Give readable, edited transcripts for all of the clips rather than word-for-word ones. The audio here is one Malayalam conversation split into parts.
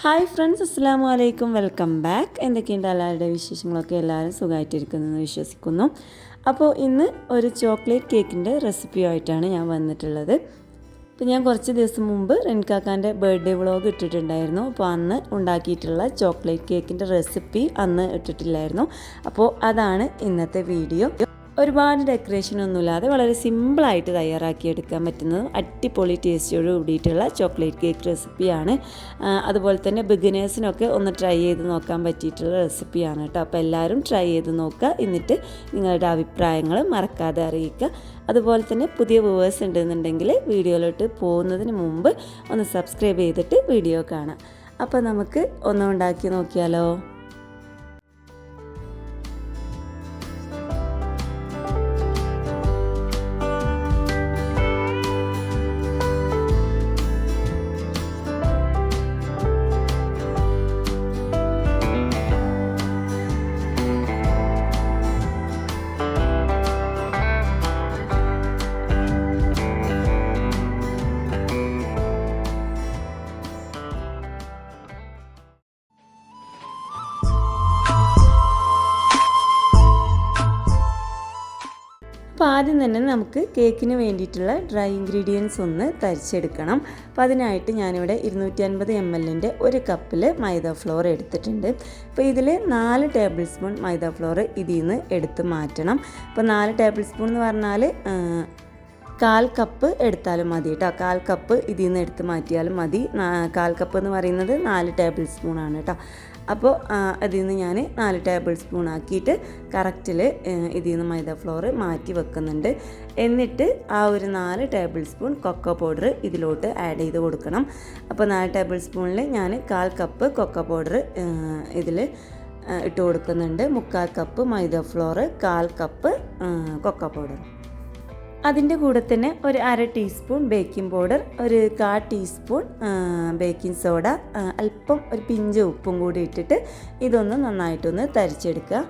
ഹായ് ഫ്രണ്ട്സ്, അസ്സലാമു അലൈക്കും. Welcome back. എന്തൊക്കെയുണ്ട് എല്ലാവരുടെ വിശേഷങ്ങളൊക്കെ? എല്ലാവരും സുഖമായിട്ടിരിക്കുന്നതെന്ന് വിശ്വസിക്കുന്നു. അപ്പോൾ ഇന്ന് ഒരു ചോക്ലേറ്റ് കേക്കിൻ്റെ റെസിപ്പിയായിട്ടാണ് ഞാൻ വന്നിട്ടുള്ളത്. അപ്പോൾ ഞാൻ കുറച്ച് ദിവസം മുമ്പ് റെൻകാക്കാൻ്റെ ബർത്ത്ഡേ വ്ളോഗ് ഇട്ടിട്ടുണ്ടായിരുന്നു. അപ്പോൾ അന്ന് ഉണ്ടാക്കിയിട്ടുള്ള ചോക്ലേറ്റ് കേക്കിൻ്റെ റെസിപ്പി അന്ന് ഇട്ടിട്ടില്ലായിരുന്നു. അപ്പോൾ അതാണ് ഇന്നത്തെ വീഡിയോ. ഒരുപാട് ഡെക്കറേഷനൊന്നുമില്ലാതെ വളരെ സിമ്പിളായിട്ട് തയ്യാറാക്കിയെടുക്കാൻ പറ്റുന്നതും അടിപൊളി ടേസ്റ്റോട് കൂടിയിട്ടുള്ള ചോക്ലേറ്റ് കേക്ക് റെസിപ്പിയാണ്. അതുപോലെ തന്നെ ബിഗിനേഴ്സിനൊക്കെ ഒന്ന് ട്രൈ ചെയ്ത് നോക്കാൻ പറ്റിയിട്ടുള്ള റെസിപ്പിയാണ് കേട്ടോ. അപ്പോൾ എല്ലാവരും ട്രൈ ചെയ്ത് നോക്കുക. എന്നിട്ട് നിങ്ങളുടെ അഭിപ്രായങ്ങൾ മറക്കാതെ അറിയിക്കുക. അതുപോലെ തന്നെ പുതിയ വ്യൂവേഴ്സ് ഉണ്ടെന്നുണ്ടെങ്കിൽ വീഡിയോയിലോട്ട് പോകുന്നതിന് മുമ്പ് ഒന്ന് സബ്സ്ക്രൈബ് ചെയ്തിട്ട് വീഡിയോ കാണാം. അപ്പോൾ നമുക്ക് ഒന്ന് ഉണ്ടാക്കി നോക്കിയാലോ? അപ്പോൾ ആദ്യം തന്നെ നമുക്ക് കേക്കിന് വേണ്ടിയിട്ടുള്ള ഡ്രൈ ഇൻഗ്രീഡിയൻസ് ഒന്ന് തരിച്ചെടുക്കണം. അപ്പോൾ അതിനായിട്ട് ഞാനിവിടെ 250 ml ഒരു കപ്പിൽ മൈദ ഫ്ലോർ എടുത്തിട്ടുണ്ട്. അപ്പോൾ ഇതിൽ 4 ടേബിൾ സ്പൂൺ മൈദ ഫ്ലോർ ഇതിൽ നിന്ന് എടുത്ത് മാറ്റണം. അപ്പോൾ 4 ടേബിൾ സ്പൂൺ എന്ന് പറഞ്ഞാൽ 1/4 കപ്പ് എടുത്താലും മതി കേട്ടോ. 1/4 കപ്പ് ഇതിൽ നിന്ന് എടുത്ത് മാറ്റിയാലും മതി. 1/4 കപ്പ് എന്ന് പറയുന്നത് 4 ടേബിൾ സ്പൂണാണ് കേട്ടോ. അപ്പോൾ അതിൽ നിന്ന് ഞാൻ 4 ടേബിൾ സ്പൂൺ ആക്കിയിട്ട് കറക്റ്റിൽ ഇതിൽ നിന്ന് മൈദ ഫ്ലോർ മാറ്റി വെക്കുന്നുണ്ട്. എന്നിട്ട് ആ ഒരു 4 ടേബിൾ സ്പൂൺ കൊക്കോ പൗഡർ ഇതിലോട്ട് ആഡ് ചെയ്ത് കൊടുക്കണം. അപ്പോൾ 4 ടേബിൾ സ്പൂണിൽ ഞാൻ 1/4 കപ്പ് കൊക്കോ പൗഡർ ഇതിൽ ഇട്ട് കൊടുക്കുന്നുണ്ട്. 1/4 കപ്പ് മൈദ ഫ്ലോർ, 1/4 കപ്പ് കൊക്കോ പൗഡർ. അതിൻ്റെ കൂടെ തന്നെ ഒരു 1/2 ടീസ്പൂൺ ബേക്കിംഗ് പൗഡർ, ഒരു 1/4 ടീസ്പൂൺ ബേക്കിംഗ് സോഡ, അല്പം ഒരു പിഞ്ച് ഉപ്പും കൂടി ഇട്ടിട്ട് ഇതൊന്ന് നന്നായിട്ടൊന്ന് തരിച്ചെടുക്കുക.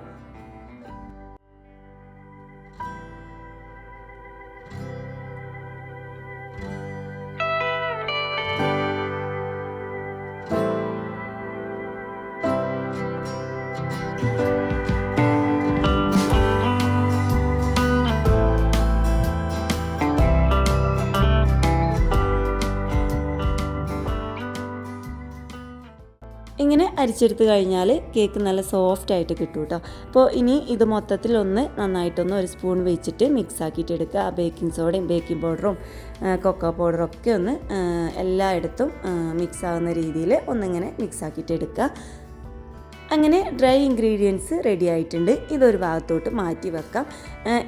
ഇങ്ങനെ അരിച്ചെടുത്ത് കഴിഞ്ഞാൽ കേക്ക് നല്ല സോഫ്റ്റ് ആയിട്ട് കിട്ടും കേട്ടോ. അപ്പോൾ ഇനി ഇത് മൊത്തത്തിലൊന്ന് നന്നായിട്ടൊന്ന് ഒരു സ്പൂൺ വെച്ചിട്ട് മിക്സ് ആക്കിയിട്ട് എടുക്കുക. ബേക്കിംഗ് സോഡയും ബേക്കിംഗ് പൗഡറും കൊക്കോ പൗഡറും ഒക്കെ ഒന്ന് എല്ലായിടത്തും മിക്സ് ആകുന്ന രീതിയിൽ ഒന്നിങ്ങനെ മിക്സ് ആക്കിയിട്ട് എടുക്കുക. അങ്ങനെ ഡ്രൈ ഇൻഗ്രീഡിയൻസ് റെഡി ആയിട്ടുണ്ട്. ഇതൊരു ഭാഗത്തോട്ട് മാറ്റി വെക്കാം.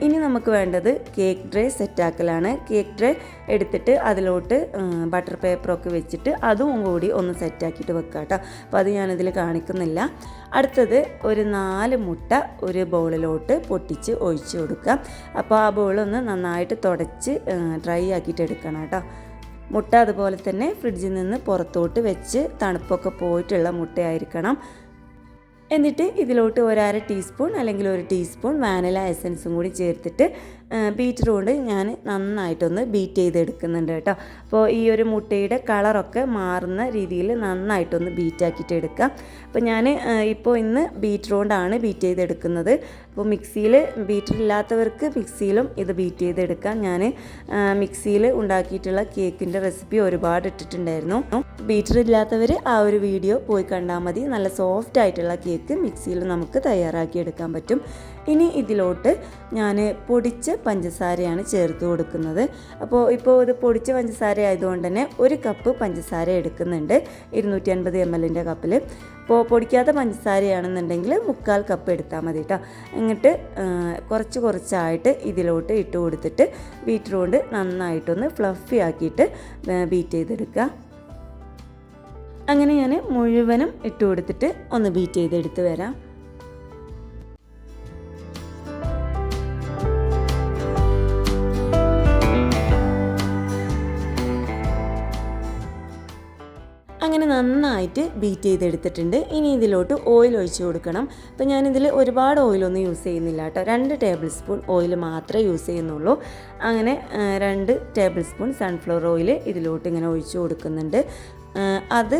ഇനി നമുക്ക് വേണ്ടത് കേക്ക് ട്രേ സെറ്റാക്കലാണ്. കേക്ക് ട്രേ എടുത്തിട്ട് അതിലോട്ട് ബട്ടർ പേപ്പറൊക്കെ വെച്ചിട്ട് അതും കൂടി ഒന്ന് സെറ്റാക്കിയിട്ട് വെക്കാം കേട്ടോ. അപ്പോൾ അത് ഞാനിതിൽ കാണിക്കുന്നില്ല. അടുത്തത് ഒരു 4 മുട്ട ഒരു ബൗളിലോട്ട് പൊട്ടിച്ച് ഒഴിച്ച് കൊടുക്കാം. അപ്പോൾ ആ ബൗളൊന്ന് നന്നായിട്ട് തുടച്ച് ഡ്രൈ ആക്കിയിട്ട് എടുക്കണം കേട്ടോ. മുട്ട അതുപോലെ തന്നെ ഫ്രിഡ്ജിൽ നിന്ന് പുറത്തോട്ട് വെച്ച് തണുപ്പൊക്കെ പോയിട്ടുള്ള മുട്ടയായിരിക്കണം. എന്നിട്ട് ഇതിലോട്ട് 1/2 ടീസ്പൂൺ അല്ലെങ്കിൽ 1 ടീസ്പൂൺ വാനില എസൻസും കൂടി ചേർത്തിട്ട് ബീറ്റർ കൊണ്ട് ഞാൻ നന്നായിട്ടൊന്ന് ബീറ്റ് ചെയ്തെടുക്കുന്നുണ്ട് കേട്ടോ. അപ്പോൾ ഈ ഒരു മുട്ടയുടെ കളറൊക്കെ മാറുന്ന രീതിയിൽ നന്നായിട്ടൊന്ന് ബീറ്റാക്കിയിട്ട് എടുക്കാം. അപ്പോൾ ഞാൻ ഇപ്പോൾ ഇന്ന് ബീറ്റർ കൊണ്ടാണ് ബീറ്റ് ചെയ്തെടുക്കുന്നത്. അപ്പോൾ മിക്സിയിൽ ബീറ്റർ ഇല്ലാത്തവർക്ക് മിക്സിയിലും ഇത് ബീറ്റ് ചെയ്തെടുക്കാം. ഞാൻ മിക്സിയിൽ ഉണ്ടാക്കിയിട്ടുള്ള കേക്കിൻ്റെ റെസിപ്പി ഒരുപാട് ഇട്ടിട്ടുണ്ടായിരുന്നു. ബീറ്റർ ഇല്ലാത്തവർ ആ ഒരു വീഡിയോ പോയി കണ്ടാൽ മതി. നല്ല സോഫ്റ്റ് ആയിട്ടുള്ള കേക്ക് മിക്സിയിൽ നമുക്ക് തയ്യാറാക്കിയെടുക്കാൻ പറ്റും. ഇനി ഇതിലോട്ട് ഞാൻ പൊടിച്ച പഞ്ചസാരയാണ് ചേർത്ത് കൊടുക്കുന്നത്. അപ്പോൾ ഇത് പൊടിച്ച പഞ്ചസാര ആയതുകൊണ്ട് തന്നെ 1 കപ്പ് പഞ്ചസാര എടുക്കുന്നുണ്ട് 250 ml കപ്പിൽ. അപ്പോൾ പൊടിക്കാത്ത പഞ്ചസാരയാണെന്നുണ്ടെങ്കിൽ 1/4 കപ്പ് എടുത്താൽ മതി കേട്ടോ. എന്നിട്ട് കുറച്ചായിട്ട് ഇതിലോട്ട് ഇട്ട് കൊടുത്തിട്ട് ബീറ്റർ കൊണ്ട് നന്നായിട്ടൊന്ന് ഫ്ലഫി ആക്കിയിട്ട് ബീറ്റ് ചെയ്തെടുക്കുക. അങ്ങനെ ഞാൻ മുഴുവനും ഇട്ട് കൊടുത്തിട്ട് ഒന്ന് ബീറ്റ് ചെയ്തെടുത്ത് വരാം. അങ്ങനെ നന്നായിട്ട് ബീറ്റ് ചെയ്തെടുത്തിട്ടുണ്ട്. ഇനി ഇതിലോട്ട് ഓയിൽ ഒഴിച്ച് കൊടുക്കണം. അപ്പോൾ ഞാനിതിൽ ഒരുപാട് ഓയിലൊന്നും യൂസ് ചെയ്യുന്നില്ല കേട്ടോ. 2 ടേബിൾ സ്പൂൺ ഓയിൽ മാത്രമേ യൂസ് ചെയ്യുന്നുള്ളൂ. അങ്ങനെ 2 ടേബിൾ സ്പൂൺ സൺഫ്ലവർ ഓയിൽ ഇതിലോട്ട് ഇങ്ങനെ ഒഴിച്ച് കൊടുക്കുന്നുണ്ട്. അത്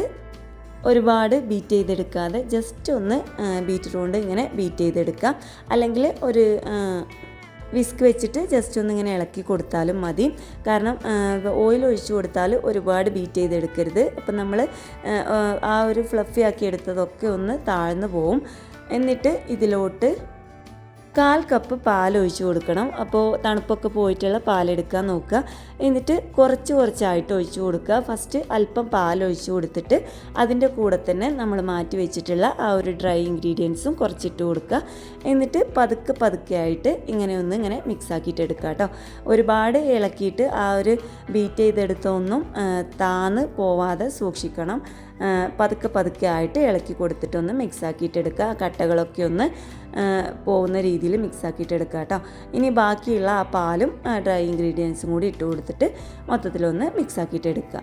ഒരുപാട് ബീറ്റ് ചെയ്തെടുക്കാതെ ജസ്റ്റ് ഒന്ന് ബീറ്റർ കൊണ്ട് ഇങ്ങനെ ബീറ്റ് ചെയ്തെടുക്കാം. അല്ലെങ്കിൽ ഒരു വിസ്ക് വെച്ചിട്ട് ജസ്റ്റ് ഒന്ന് ഇങ്ങനെ ഇളക്കി കൊടുത്താലും മതി. കാരണം ഓയിൽ ഒഴിച്ച് കൊടുത്താൽ ഒരുപാട് ബീറ്റ് ചെയ്തെടുക്കരുത്. അപ്പം നമ്മൾ ആ ഒരു ഫ്ലഫി ആക്കി എടുത്തതൊക്കെ ഒന്ന് താഴ്ന്നു പോവും. എന്നിട്ട് ഇതിലോട്ട് 1/4 കപ്പ് പാൽ ഒഴിച്ച് കൊടുക്കണം. അപ്പോൾ തണുപ്പൊക്കെ പോയിട്ടുള്ള പാലെടുക്കാൻ നോക്കുക. എന്നിട്ട് കുറച്ചായിട്ട് ഒഴിച്ച് കൊടുക്കുക. ഫസ്റ്റ് അല്പം പാൽ ഒഴിച്ച് കൊടുത്തിട്ട് അതിൻ്റെ കൂടെ തന്നെ നമ്മൾ മാറ്റി വെച്ചിട്ടുള്ള ആ ഒരു ഡ്രൈ ഇൻഗ്രീഡിയൻസും കുറച്ചിട്ട് കൊടുക്കുക. എന്നിട്ട് പതുക്കെ ആയിട്ട് ഇങ്ങനെ മിക്സ് ആക്കിയിട്ട് എടുക്കുക കേട്ടോ. ഒരുപാട് ഇളക്കിയിട്ട് ആ ഒരു ബീറ്റ് ചെയ്തെടുത്തൊന്നും താന്ന് പോവാതെ സൂക്ഷിക്കണം. പതുക്കെ ആയിട്ട് ഇളക്കി കൊടുത്തിട്ടൊന്ന് മിക്സ് ആക്കിയിട്ട് എടുക്കുക. കട്ടകളൊക്കെ ഒന്ന് പോകുന്ന രീതിയിൽ മിക്സ് ആക്കിയിട്ട് എടുക്കുക കേട്ടോ. ഇനി ബാക്കിയുള്ള ആ പാലും ഡ്രൈ ഇൻഗ്രീഡിയൻസും കൂടി ഇട്ട് കൊടുത്തിട്ട് മൊത്തത്തിലൊന്ന് മിക്സ് ആക്കിയിട്ട് എടുക്കുക.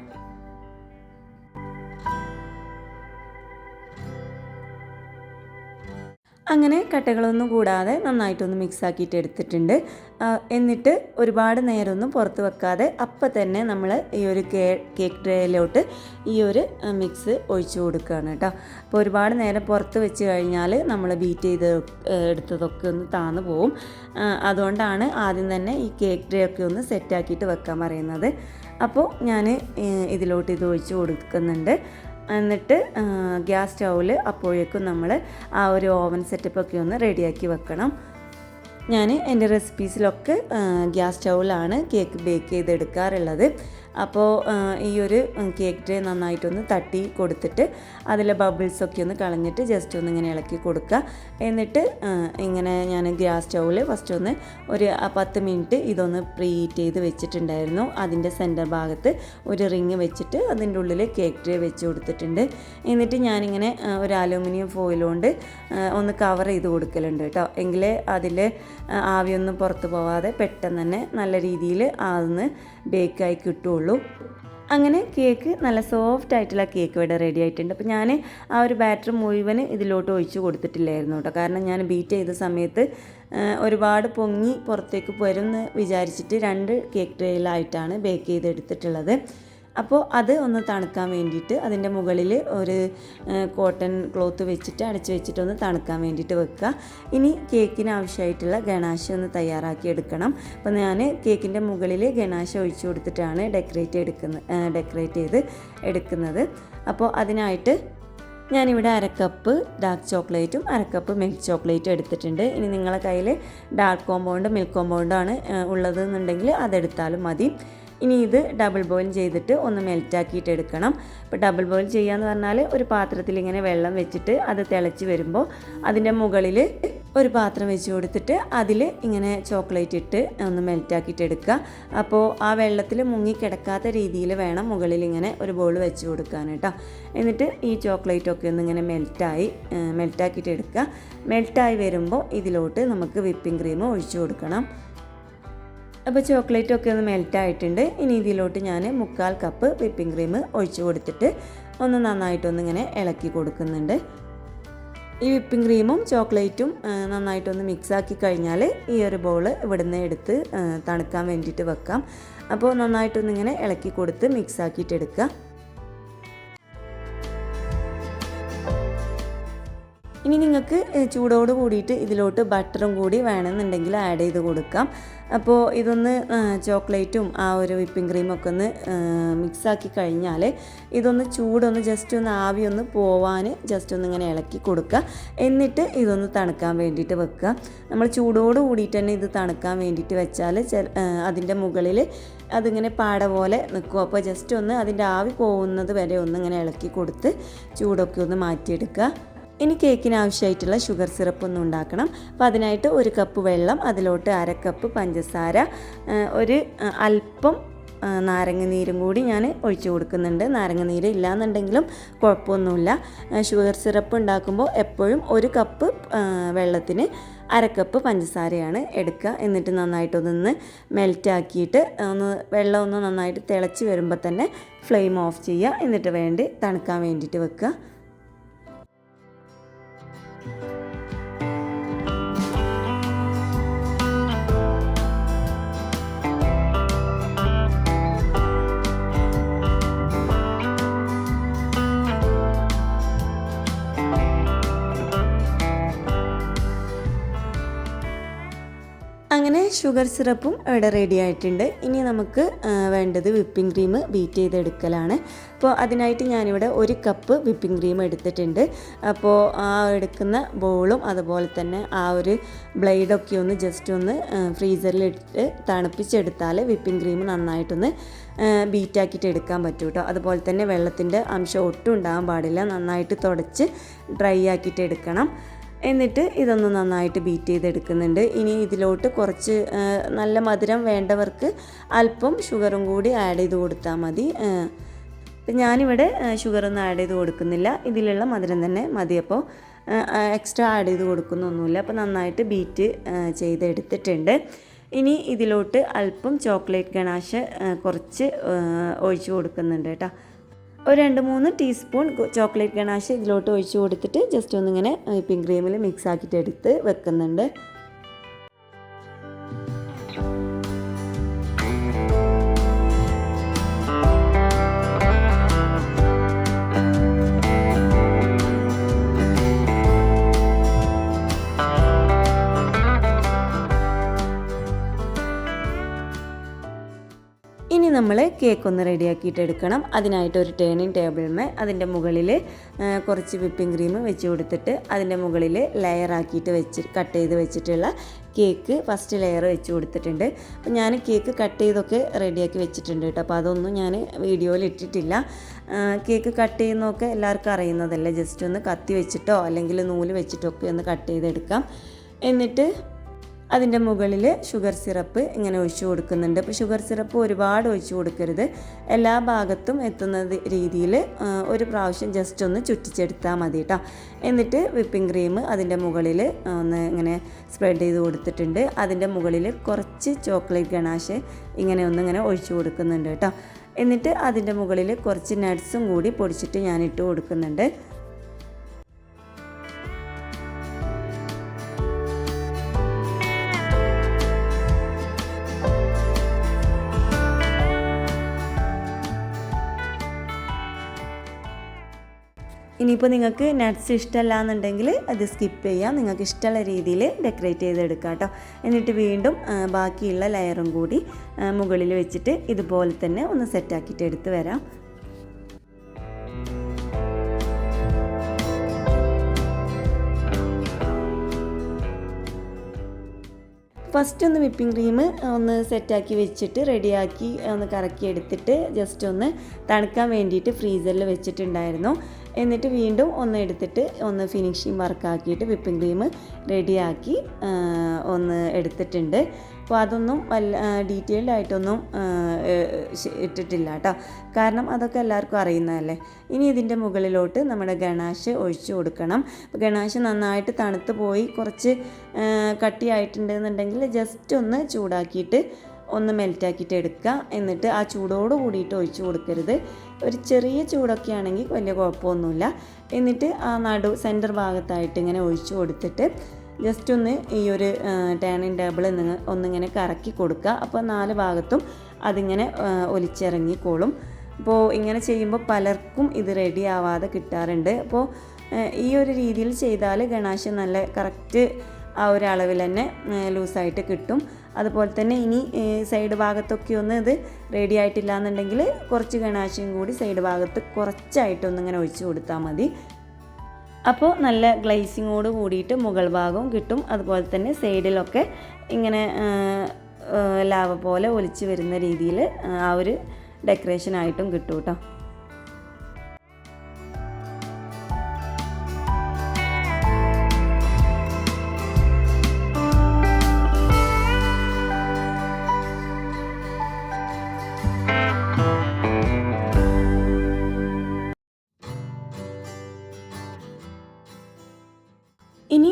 അങ്ങനെ കട്ടകളൊന്നും കൂടാതെ നന്നായിട്ടൊന്ന് മിക്സ് ആക്കിയിട്ട് എടുത്തിട്ടുണ്ട്. എന്നിട്ട് ഒരുപാട് നേരമൊന്നും പുറത്ത് വെക്കാതെ അപ്പം തന്നെ നമ്മൾ ഈ ഒരു കേക്ക് ട്രേയിലോട്ട് ഈ ഒരു മിക്സ് ഒഴിച്ച് കൊടുക്കുകയാണ് കേട്ടോ. അപ്പോൾ ഒരുപാട് നേരം പുറത്ത് വെച്ച് കഴിഞ്ഞാൽ നമ്മൾ ബീറ്റ് ചെയ്ത് എടുത്തതൊക്കെ ഒന്ന് താന്ന് പോവും. അതുകൊണ്ടാണ് ആദ്യം തന്നെ ഈ കേക്ക് ട്രേ ഒക്കെ ഒന്ന് സെറ്റാക്കിയിട്ട് വെക്കാൻ പറയുന്നത്. അപ്പോൾ ഞാൻ ഇതിലോട്ട് ഇത് ഒഴിച്ച് കൊടുക്കുന്നുണ്ട്. എന്നിട്ട് ഗ്യാസ് സ്റ്റൗവിൽ അപ്പോഴേക്കും നമ്മൾ ആ ഒരു ഓവൻ സെറ്റപ്പൊക്കെ ഒന്ന് റെഡിയാക്കി വെക്കണം. ഞാൻ എൻ്റെ റെസിപ്പീസിലൊക്കെ ഗ്യാസ് സ്റ്റൗവിലാണ് കേക്ക് ബേക്ക് ചെയ്തെടുക്കാറുള്ളത്. അപ്പോൾ ഈ ഒരു കേക്ക് ട്രേ നന്നായിട്ടൊന്ന് തട്ടി കൊടുത്തിട്ട് അതിലെ ബബിൾസൊക്കെ ഒന്ന് കളഞ്ഞിട്ട് ജസ്റ്റ് ഒന്ന് ഇങ്ങനെ ഇളക്കി കൊടുക്കുക. എന്നിട്ട് ഇങ്ങനെ ഞാൻ ഗ്യാസ് സ്റ്റൗവിൽ ഫസ്റ്റ് ഒന്ന് ഒരു 10 മിനിറ്റ് ഇതൊന്ന് പ്രീഹീറ്റ് ചെയ്ത് വെച്ചിട്ടുണ്ടായിരുന്നു. അതിൻ്റെ സെൻറ്റർ ഭാഗത്ത് ഒരു റിങ് വെച്ചിട്ട് അതിൻ്റെ ഉള്ളിൽ കേക്ക് ട്രേ വെച്ച് കൊടുത്തിട്ടുണ്ട്. എന്നിട്ട് ഞാനിങ്ങനെ ഒരു അലൂമിനിയം ഫോയിൽ കൊണ്ട് ഒന്ന് കവർ ചെയ്ത് കൊടുക്കലുണ്ട് കേട്ടോ. എങ്കിലേ അതിൽ ആവിയൊന്നും പുറത്ത് പോവാതെ പെട്ടെന്ന് തന്നെ നല്ല രീതിയിൽ അതൊന്ന് ബേക്കായി കിട്ടുള്ളൂ. അങ്ങനെ കേക്ക് നല്ല സോഫ്റ്റ് ആയിട്ടുള്ള കേക്ക് ഇവിടെ റെഡി ആയിട്ടുണ്ട്. അപ്പോൾ ഞാൻ ആ ഒരു ബാറ്റർ മുഴുവൻ ഇതിലോട്ട് ഒഴിച്ച് കൊടുത്തിട്ടില്ലായിരുന്നു കേട്ടോ. കാരണം ഞാൻ ബീറ്റ് ചെയ്ത സമയത്ത് ഒരുപാട് പൊങ്ങി പുറത്തേക്ക് വരുമെന്ന് വിചാരിച്ചിട്ട് 2 കേക്ക് ട്രേയിലായിട്ടാണ് ബേക്ക് ചെയ്തെടുത്തിട്ടുള്ളത്. അപ്പോൾ അത് ഒന്ന് തണുക്കാൻ വേണ്ടിയിട്ട് അതിൻ്റെ മുകളിൽ ഒരു കോട്ടൺ ക്ലോത്ത് വെച്ചിട്ട് അടച്ച് വെച്ചിട്ടൊന്ന് തണുക്കാൻ വേണ്ടിയിട്ട് വെക്കുക. ഇനി കേക്കിന് ആവശ്യമായിട്ടുള്ള ഗണാശ ഒന്ന് തയ്യാറാക്കി എടുക്കണം. അപ്പോൾ ഞാൻ കേക്കിൻ്റെ മുകളിൽ ഗണാശ ഒഴിച്ച് കൊടുത്തിട്ടാണ് ഡെക്കറേറ്റ് ചെയ്ത് എടുക്കുന്നത്. അപ്പോൾ അതിനായിട്ട് ഞാനിവിടെ 1/2 കപ്പ് ഡാർക്ക് ചോക്ലേറ്റും 1/2 കപ്പ് മിൽക്ക് ചോക്ലേറ്റും എടുത്തിട്ടുണ്ട്. ഇനി നിങ്ങളുടെ കയ്യിൽ ഡാർക്ക് കോമ്പൗണ്ട് മിൽക്ക് കോമ്പൗണ്ടാണ് ഉള്ളതെന്നുണ്ടെങ്കിൽ അതെടുത്താലും മതി. ഇനി ഇത് ഡബിൾ ബോയിൽ ചെയ്തിട്ട് ഒന്ന് മെൽറ്റാക്കിയിട്ട് എടുക്കണം. അപ്പോൾ ഡബിൾ ബോയിൽ ചെയ്യാന്ന് പറഞ്ഞാൽ ഒരു പാത്രത്തിൽ ഇങ്ങനെ വെള്ളം വെച്ചിട്ട് അത് തിളച്ച് വരുമ്പോൾ അതിൻ്റെ മുകളിൽ ഒരു പാത്രം വെച്ച് കൊടുത്തിട്ട് അതിൽ ഇങ്ങനെ ചോക്ലേറ്റ് ഇട്ട് ഒന്ന് മെൽറ്റാക്കിയിട്ട് എടുക്കുക. അപ്പോൾ ആ വെള്ളത്തിൽ മുങ്ങിക്കിടക്കാത്ത രീതിയിൽ വേണം മുകളിൽ ഇങ്ങനെ ഒരു ബോൾ വെച്ച് കൊടുക്കാൻ കേട്ടോ. എന്നിട്ട് ഈ ചോക്ലേറ്റൊക്കെ ഒന്ന് ഇങ്ങനെ മെൽറ്റാക്കിയിട്ട് എടുക്കുക. മെൽറ്റായി വരുമ്പോൾ ഇതിലോട്ട് നമുക്ക് വിപ്പിംഗ് ക്രീം ഒഴിച്ചു കൊടുക്കണം. അപ്പോൾ ചോക്ലേറ്റൊക്കെ ഒന്ന് മെൽറ്റായിട്ടുണ്ട്. ഇനി ഇതിലോട്ട് ഞാൻ 1/4 കപ്പ് വിപ്പിംഗ് ക്രീം ഒഴിച്ച് കൊടുത്തിട്ട് ഒന്ന് നന്നായിട്ടൊന്നിങ്ങനെ ഇളക്കി കൊടുക്കുന്നുണ്ട്. ഈ വിപ്പിംഗ് ക്രീമും ചോക്ലേറ്റും നന്നായിട്ടൊന്ന് മിക്സാക്കി കഴിഞ്ഞാൽ ഈ ഒരു ബോൾ ഇവിടുന്ന് എടുത്ത് തണുക്കാൻ വേണ്ടിയിട്ട് വെക്കാം. അപ്പോൾ നന്നായിട്ടൊന്നിങ്ങനെ ഇളക്കി കൊടുത്ത് മിക്സാക്കിയിട്ട് എടുക്കുക. ഇനി നിങ്ങൾക്ക് ചൂടോട് കൂടിയിട്ട് ഇതിലോട്ട് ബട്ടറും കൂടി വേണമെന്നുണ്ടെങ്കിൽ ആഡ് ചെയ്ത് കൊടുക്കാം. അപ്പോൾ ഇതൊന്ന് ചോക്ലേറ്റും ആ ഒരു വിപ്പിംഗ് ക്രീമൊക്കെ ഒന്ന് മിക്സാക്കി കഴിഞ്ഞാൽ ഇതൊന്ന് ചൂടൊന്ന് ജസ്റ്റ് ഒന്ന് ആവി ഒന്ന് പോവാൻ ജസ്റ്റ് ഒന്ന് ഇങ്ങനെ ഇളക്കി കൊടുക്കുക. എന്നിട്ട് ഇതൊന്ന് തണുക്കാൻ വേണ്ടിയിട്ട് വെക്കുക. നമ്മൾ ചൂടോട് കൂടിയിട്ട് തന്നെ ഇത് തണുക്കാൻ വേണ്ടിയിട്ട് വെച്ചാൽ അതിൻ്റെ മുകളിൽ അതിങ്ങനെ പാട പോലെ നിൽക്കും. അപ്പോൾ ജസ്റ്റ് ഒന്ന് അതിൻ്റെ ആവി പോകുന്നത് വരെ ഒന്നിങ്ങനെ ഇളക്കി കൊടുത്ത് ചൂടൊക്കെ ഒന്ന് മാറ്റിയെടുക്കുക. ഇനി കേക്കിന് ആവശ്യമായിട്ടുള്ള ഷുഗർ സിറപ്പൊന്നും ഉണ്ടാക്കണം. അപ്പോൾ അതിനായിട്ട് 1 കപ്പ് വെള്ളം, അതിലോട്ട് 1/2 കപ്പ് പഞ്ചസാര, ഒരു അല്പം നാരങ്ങനീരും കൂടി ഞാൻ ഒഴിച്ച് കൊടുക്കുന്നുണ്ട്. നാരങ്ങനീര് ഇല്ലയെന്നുണ്ടെങ്കിലും കുഴപ്പമൊന്നുമില്ല. ഷുഗർ സിറപ്പ് ഉണ്ടാക്കുമ്പോൾ എപ്പോഴും 1 കപ്പ് വെള്ളത്തിന് 1/2 കപ്പ് പഞ്ചസാരയാണ് എടുക്കുക. എന്നിട്ട് നന്നായിട്ടൊന്ന് മെൽറ്റാക്കിയിട്ട് വെള്ളം ഒന്ന് നന്നായിട്ട് തിളച്ച് വരുമ്പോൾ തന്നെ ഫ്ലെയിം ഓഫ് ചെയ്യുക. എന്നിട്ട് തണുക്കാൻ വേണ്ടിയിട്ട് വെക്കുക. ഷുഗർ സിറപ്പും ഇവിടെ റെഡി ആയിട്ടുണ്ട്. ഇനി നമുക്ക് വേണ്ടത് വിപ്പിംഗ് ക്രീം ബീറ്റ് ചെയ്തെടുക്കലാണ്. അപ്പോൾ അതിനായിട്ട് ഞാനിവിടെ 1 കപ്പ് വിപ്പിംഗ് ക്രീം എടുത്തിട്ടുണ്ട്. അപ്പോൾ ആ എടുക്കുന്ന ബോളും അതുപോലെ തന്നെ ആ ഒരു ബ്ലേഡൊക്കെ ഒന്ന് ജസ്റ്റ് ഒന്ന് ഫ്രീസറിലിട്ട് തണുപ്പിച്ചെടുത്താൽ വിപ്പിംഗ് ക്രീം നന്നായിട്ടൊന്ന് ബീറ്റാക്കിയിട്ട് എടുക്കാൻ പറ്റും കേട്ടോ. അതുപോലെ തന്നെ വെള്ളത്തിൻ്റെ അംശം ഒട്ടും ഉണ്ടാകാൻ പാടില്ല. നന്നായിട്ട് തുടച്ച് ഡ്രൈ ആക്കിയിട്ട് എടുക്കണം. എന്നിട്ട് ഇതൊന്ന് നന്നായിട്ട് ബീറ്റ് ചെയ്തെടുക്കുന്നുണ്ട്. ഇനി ഇതിലോട്ട് കുറച്ച് നല്ല മധുരം വേണ്ടവർക്ക് അല്പം ഷുഗറും കൂടി ആഡ് ചെയ്ത് കൊടുത്താൽ മതി. ഞാനിവിടെ ഷുഗറൊന്നും ആഡ് ചെയ്ത് കൊടുക്കുന്നില്ല. ഇതിലുള്ള മധുരം തന്നെ മതി. അപ്പോൾ എക്സ്ട്രാ ആഡ് ചെയ്ത് കൊടുക്കുന്നൊന്നുമില്ല. അപ്പോൾ നന്നായിട്ട് ബീറ്റ് ചെയ്തെടുത്തിട്ടുണ്ട്. ഇനി ഇതിലോട്ട് അല്പം ചോക്ലേറ്റ് ഗണാഷ് കുറച്ച് ഒഴിച്ച് കൊടുക്കുന്നുണ്ട് കേട്ടോ. ഒരു 2-3 ടീസ്പൂൺ ചോക്ലേറ്റ് ഗണാഷ് ഇതിലോട്ട് ഒഴിച്ച് കൊടുത്തിട്ട് ജസ്റ്റ് ഒന്നിങ്ങനെ വിപ്പിംഗ് ക്രീമിൽ മിക്സ് ആക്കിയിട്ട് എടുത്ത് വെക്കുന്നുണ്ട്. ഇനി നമ്മൾ കേക്ക് ഒന്ന് റെഡിയാക്കിയിട്ട് എടുക്കണം. അതിനായിട്ട് ഒരു ടേണിംഗ് ടേബിളിന്മേൽ അതിൻ്റെ മുകളിൽ കുറച്ച് വിപ്പിംഗ് ക്രീം വെച്ച് കൊടുത്തിട്ട് അതിൻ്റെ മുകളിൽ ലെയറാക്കിയിട്ട് കട്ട് ചെയ്ത് വെച്ചിട്ടുള്ള കേക്ക് ഫസ്റ്റ് ലെയർ വെച്ച് കൊടുത്തിട്ടുണ്ട്. അപ്പോൾ ഞാൻ കേക്ക് കട്ട് ചെയ്തൊക്കെ റെഡിയാക്കി വെച്ചിട്ടുണ്ട് കേട്ടോ. അപ്പോൾ അതൊന്നും ഞാൻ വീഡിയോയിൽ ഇട്ടിട്ടില്ല. കേക്ക് കട്ട് ചെയ്യുന്നതൊക്കെ എല്ലാവർക്കും അറിയുന്നതല്ലേ. ജസ്റ്റ് ഒന്ന് കത്തി വെച്ചിട്ടോ അല്ലെങ്കിൽ നൂല് വെച്ചിട്ടൊക്കെ ഒന്ന് കട്ട് ചെയ്തെടുക്കാം. എന്നിട്ട് അതിൻ്റെ മുകളിൽ ഷുഗർ സിറപ്പ് ഇങ്ങനെ ഒഴിച്ചു കൊടുക്കുന്നുണ്ട്. അപ്പോൾ ഷുഗർ സിറപ്പ് ഒരുപാട് ഒഴിച്ചു കൊടുക്കരുത്. എല്ലാ ഭാഗത്തും എത്തുന്ന രീതിയിൽ ഒരു പ്രാവശ്യം ജസ്റ്റ് ഒന്ന് ചുറ്റിച്ചെടുത്താൽ മതി കേട്ടോ. എന്നിട്ട് വിപ്പിംഗ് ക്രീം അതിൻ്റെ മുകളിൽ ഒന്ന് ഇങ്ങനെ സ്പ്രെഡ് ചെയ്ത് കൊടുത്തിട്ടുണ്ട്. അതിൻ്റെ മുകളിൽ കുറച്ച് ചോക്ലേറ്റ് ഗണാഷ് ഇങ്ങനെ ഒഴിച്ചു കൊടുക്കുന്നുണ്ട് കേട്ടോ. എന്നിട്ട് അതിൻ്റെ മുകളിൽ കുറച്ച് നട്ട്സും കൂടി പൊടിച്ചിട്ട് ഞാൻ ഇട്ട് കൊടുക്കുന്നുണ്ട്. ഇനിയിപ്പോൾ നിങ്ങൾക്ക് നട്ട്സ് ഇഷ്ടമല്ല എന്നുണ്ടെങ്കിൽ അത് സ്കിപ്പ് ചെയ്യാം. നിങ്ങൾക്ക് ഇഷ്ടമുള്ള രീതിയിൽ ഡെക്കറേറ്റ് ചെയ്തെടുക്കാം കേട്ടോ. എന്നിട്ട് വീണ്ടും ബാക്കിയുള്ള ലെയറും കൂടി മുകളിൽ വെച്ചിട്ട് ഇതുപോലെ തന്നെ ഒന്ന് സെറ്റാക്കിയിട്ട് എടുത്ത് വരാം. ഫസ്റ്റ് ഒന്ന് വിപ്പിംഗ് ക്രീം ഒന്ന് സെറ്റാക്കി വെച്ചിട്ട് റെഡിയാക്കി ഒന്ന് കറക്കി എടുത്തിട്ട് ജസ്റ്റ് ഒന്ന് തണുക്കാൻ വേണ്ടിയിട്ട് ഫ്രീസറിൽ വെച്ചിട്ടുണ്ടായിരുന്നു. എന്നിട്ട് വീണ്ടും ഒന്ന് എടുത്തിട്ട് ഒന്ന് ഫിനിഷിങ് വർക്കാക്കിയിട്ട് വിപ്പിംഗ് ക്രീം റെഡിയാക്കി ഒന്ന് എടുത്തിട്ടുണ്ട്. അപ്പോൾ അതൊന്നും ഡീറ്റെയിൽഡ് ആയിട്ടൊന്നും ഇട്ടിട്ടില്ല കേട്ടോ. കാരണം അതൊക്കെ എല്ലാവർക്കും അറിയുന്നതല്ലേ. ഇനി ഇതിൻ്റെ മുകളിലോട്ട് നമ്മുടെ ഗണാഷ് ഒഴിച്ചു കൊടുക്കണം. ഗണാഷ് നന്നായിട്ട് തണുത്ത് പോയി കുറച്ച് കട്ടിയായിട്ടുണ്ടെന്നുണ്ടെങ്കിൽ ജസ്റ്റ് ഒന്ന് ചൂടാക്കിയിട്ട് ഒന്ന് മെൽറ്റാക്കിയിട്ട് എടുക്കുക. എന്നിട്ട് ആ ചൂടോട് കൂടിയിട്ട് ഒഴിച്ചു കൊടുക്കരുത്. ഒരു ചെറിയ ചൂടൊക്കെ ആണെങ്കിൽ വലിയ കുഴപ്പമൊന്നുമില്ല. എന്നിട്ട് ആ സെൻറ്റർ ഭാഗത്തായിട്ട് ഇങ്ങനെ ഒഴിച്ചു കൊടുത്തിട്ട് ജസ്റ്റ് ഒന്ന് ഈ ഒരു ടേണിംഗ് ടേബിൾ ഒന്നിങ്ങനെ കറക്കി കൊടുക്കുക. അപ്പോൾ 4 ഭാഗത്തും അതിങ്ങനെ ഒലിച്ചിറങ്ങിക്കോളും. അപ്പോൾ ഇങ്ങനെ ചെയ്യുമ്പോൾ പലർക്കും ഇത് റെഡി ആവാതെ കിട്ടാറുണ്ട്. അപ്പോൾ ഈ ഒരു രീതിയിൽ ചെയ്താൽ ഗണാഷ് നല്ല കറക്റ്റ് ആ ഒരു അളവിൽ തന്നെ ലൂസായിട്ട് കിട്ടും. അതുപോലെ തന്നെ ഇനി സൈഡ് ഭാഗത്തൊക്കെ ഒന്ന് ഇത് റെഡി ആയിട്ടില്ല എന്നുണ്ടെങ്കിൽ കുറച്ച് ഗണാഷും കൂടി സൈഡ് ഭാഗത്ത് കുറച്ചായിട്ടൊന്നിങ്ങനെ ഒഴിച്ചു കൊടുത്താൽ മതി. അപ്പോൾ നല്ല ഗ്ലേസിങ്ങോട് കൂടിയിട്ട് മുകൾ ഭാഗവും കിട്ടും. അതുപോലെ തന്നെ സൈഡിലൊക്കെ ഇങ്ങനെ ലാവ പോലെ ഒലിച്ച് വരുന്ന രീതിയിൽ ആ ഒരു ഡെക്കറേഷനായിട്ടും കിട്ടും കേട്ടോ. ഇനി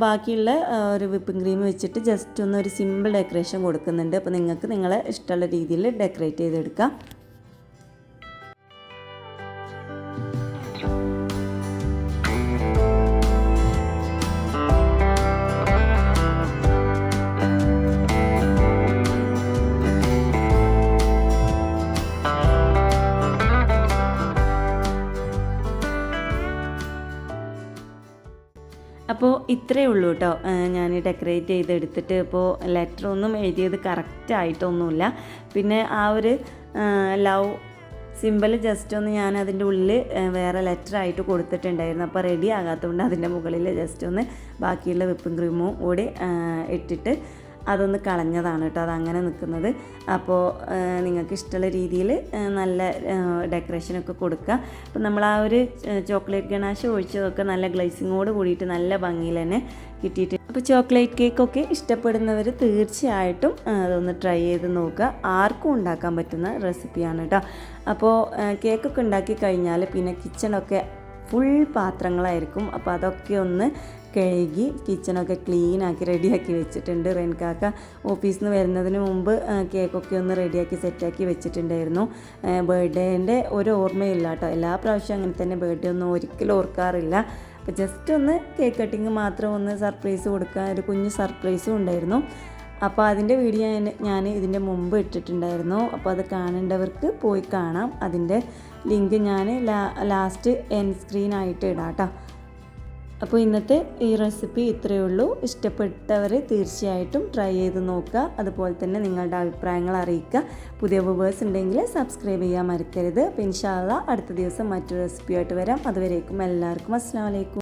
ബാക്കിയുള്ള ഒരു വിപ്പിംഗ് ക്രീം വെച്ചിട്ട് ജസ്റ്റ് ഒന്ന് ഒരു സിമ്പിൾ ഡെക്കറേഷൻ കൊടുക്കുന്നുണ്ട്. അപ്പോൾ നിങ്ങൾക്ക് നിങ്ങളെ ഇഷ്ടമുള്ള രീതിയിൽ ഡെക്കറേറ്റ് ചെയ്തെടുക്കാം. അപ്പോൾ ഇത്രയേ ഉള്ളൂ കേട്ടോ. ഞാൻ ഡെക്കറേറ്റ് ചെയ്തെടുത്തിട്ട് ഇപ്പോൾ ലെറ്റർ ഒന്നും എഴുതിയത് കറക്റ്റായിട്ടൊന്നുമില്ല. പിന്നെ ആ ഒരു ലവ് സിമ്പിൾ ജസ്റ്റ് ഒന്ന് ഞാൻ അതിൻ്റെ ഉള്ളിൽ വേറെ ലെറ്റർ ആയിട്ട് കൊടുത്തിട്ടുണ്ടായിരുന്നു. അപ്പോൾ റെഡി ആകാത്തതുകൊണ്ട് അതിൻ്റെ മുകളിൽ ജസ്റ്റ് ഒന്ന് ബാക്കിയുള്ള വിപ്പിംഗ് ക്രീമും കൂടി ഇട്ടിട്ട് അതൊന്ന് കളഞ്ഞതാണ് കേട്ടോ, അതങ്ങനെ നിൽക്കുന്നത്. അപ്പോൾ നിങ്ങൾക്ക് ഇഷ്ടമുള്ള രീതിയിൽ നല്ല ഡെക്കറേഷനൊക്കെ കൊടുക്കുക. അപ്പോൾ നമ്മൾ ആ ഒരു ചോക്ലേറ്റ് ഗണാശ് ഒഴിച്ചതൊക്കെ നല്ല ഗ്ലേസിങ്ങോട് കൂടിയിട്ട് നല്ല ഭംഗിയിൽ തന്നെ കിട്ടിയിട്ട്. അപ്പോൾ ചോക്ലേറ്റ് കേക്കൊക്കെ ഇഷ്ടപ്പെടുന്നവർ തീർച്ചയായിട്ടും അതൊന്ന് ട്രൈ ചെയ്ത് നോക്കുക. ആർക്കും ഉണ്ടാക്കാൻ പറ്റുന്ന റെസിപ്പിയാണ് കേട്ടോ. അപ്പോൾ കേക്കൊക്കെ ഉണ്ടാക്കി കഴിഞ്ഞാൽ പിന്നെ കിച്ചണൊക്കെ ഫുൾ പാത്രങ്ങളായിരിക്കും. അപ്പോൾ അതൊക്കെ ഒന്ന് കഴുകി കിച്ചണൊക്കെ ക്ലീനാക്കി റെഡിയാക്കി വെച്ചിട്ടുണ്ട്. റെൻകാക്ക ഓഫീസിൽ നിന്ന് വരുന്നതിന് മുമ്പ് കേക്കൊക്കെ ഒന്ന് റെഡിയാക്കി സെറ്റാക്കി വെച്ചിട്ടുണ്ടായിരുന്നു. ബർത്ത്ഡേൻ്റെ ഒരു ഓർമ്മയില്ല കേട്ടോ, എല്ലാ പ്രാവശ്യവും അങ്ങനെ തന്നെ ബർത്ത്ഡേ ഒന്നും ഒരിക്കലും ഓർക്കാറില്ല. അപ്പോൾ ജസ്റ്റ് ഒന്ന് കേക്ക് കട്ടിങ് മാത്രം ഒന്ന് സർപ്രൈസ് കൊടുക്കുക, ഒരു കുഞ്ഞ് സർപ്രൈസും ഉണ്ടായിരുന്നു. അപ്പോൾ അതിൻ്റെ വീഡിയോ ഞാൻ ഇതിൻ്റെ മുമ്പ് ഇട്ടിട്ടുണ്ടായിരുന്നു. അപ്പോൾ അത് കാണേണ്ടവർക്ക് പോയി കാണാം. അതിൻ്റെ ലിങ്ക് ഞാൻ ലാസ്റ്റ് എൻഡ് സ്ക്രീനായിട്ട് ഇടാം കേട്ടോ. അപ്പോൾ ഇന്നത്തെ ഈ റെസിപ്പി ഇത്രയേ ഉള്ളൂ. ഇഷ്ടപ്പെട്ടവർ തീർച്ചയായിട്ടും ട്രൈ ചെയ്ത് നോക്കുക. അതുപോലെ തന്നെ നിങ്ങളുടെ അഭിപ്രായങ്ങൾ അറിയിക്കുക. പുതിയ വ്യൂവേഴ്സ് ഉണ്ടെങ്കിൽ സബ്സ്ക്രൈബ് ചെയ്യാൻ മറക്കരുത്. അപ്പോൾ ഇൻഷാ അല്ലാഹ് അടുത്ത ദിവസം മറ്റൊരു റെസിപ്പിയായിട്ട് വരാം. അതുവരേക്കും എല്ലാവർക്കും അസ്സലാമു അലൈക്കും.